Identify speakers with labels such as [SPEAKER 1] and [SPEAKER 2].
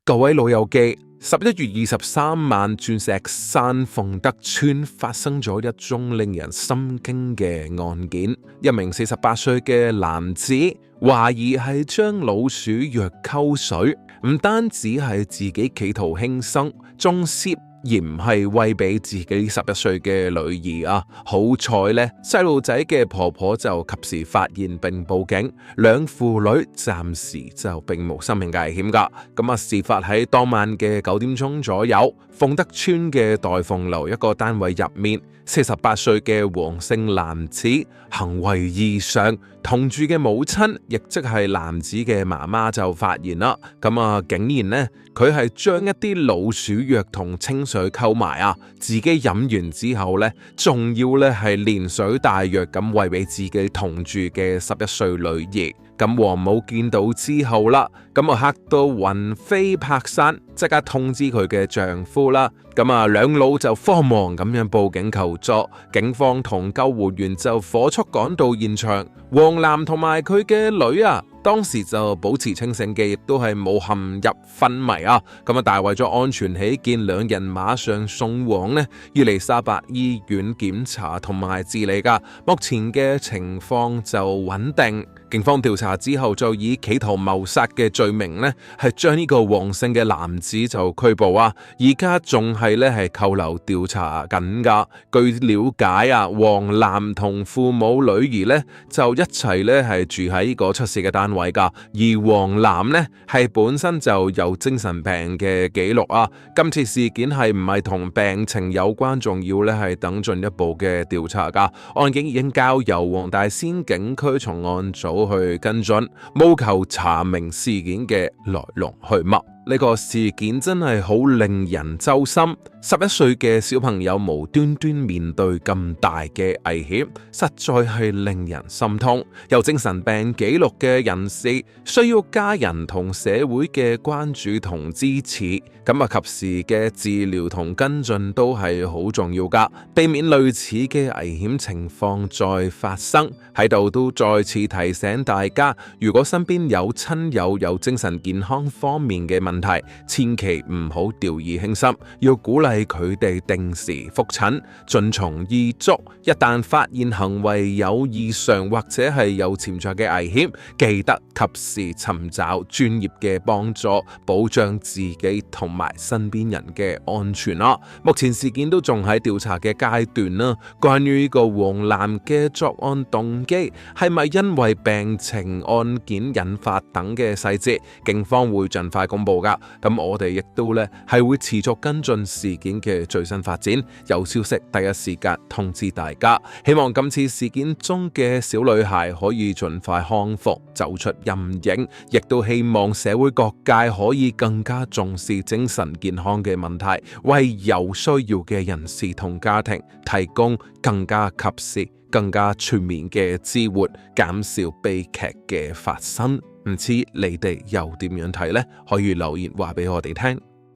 [SPEAKER 1] 各位老友記，11月23晚，鑽石山鳳德村發生咗一宗令人心驚嘅案件。一名48歲嘅男子懷疑係將老鼠藥溝水，唔單止係自己企圖輕生，仲涉嫌係餵俾自己11歲嘅女兒啊！好彩呢，細路仔嘅婆婆就及時發現並報警，兩父女暫時就並無生命危險噶。事發喺當晚嘅9點鐘左右，鳳德村嘅代鳳樓一個單位入面，48歲嘅黃姓男子行為異常，同住嘅母親，亦即係男子嘅媽媽就發現啦。竟然呢，佢係將一啲老鼠藥同清水溝埋啊，自己飲完之後呢，仲要呢係連水帶藥咁餵俾自己同住嘅11歲女兒。黃母見到之後啦，嚇到魂飛魄散，即刻通知佢嘅丈夫啦。兩老就慌忙咁樣報警求助，警方同救護員就火速趕到現場。黃男同埋佢嘅女啊，當時就保持清醒嘅，亦都係冇陷入昏迷啊。但係為咗安全起見，兩人馬上送往呢伊利沙伯醫院檢查同埋治理噶。目前嘅情況就穩定。警方調查之後就以企圖謀殺嘅罪名呢，係將呢個黃姓嘅男子就拘捕啊，而家仲係扣留調查緊噶。據了解啊，黃男同父母女兒呢就一齊係住喺呢個出事嘅單位噶，而黃男呢係本身就有精神病嘅記錄啊。今次事件係唔係同病情有關，仲要係等進一步嘅調查噶。案件已經交由黃大仙警區重案組去跟進，務求查明事件嘅來龍去脈。呢個事件真係好令人揪心，11歲嘅小朋友無端端面對咁大嘅危險，實在係令人心痛。有精神病記錄嘅人士需要家人同社會嘅關注同支持，及時嘅治療同跟進都係好重要噶，避免類似嘅危險情況再發生。喺度都再次提醒大家，如果身邊有親友有精神健康方面嘅問題，千祈唔好掉以輕心，要鼓勵佢哋定時復診，遵從醫囑。一旦發現行為有異常或者係有潛在嘅危險，記得及時尋找專業嘅幫助，保障自己同埋身邊人嘅安全啦。目前事件都仲喺調查嘅階段啦。關於呢個黃男嘅作案動機係咪因為病情、案件引發等嘅細節，警方會盡快公布噶。我哋亦都係會持續跟進事件嘅最新發展，有消息第一時間通知大家。希望今次事件中嘅小女孩可以盡快康復，走出陰影，亦都希望社會各界可以更加重視精神健康嘅問題，為有需要嘅人士同家庭提供更加及時、更加全面嘅支援，減少悲劇嘅發生。唔知你哋又點樣睇呢？可以留言話俾我哋聽。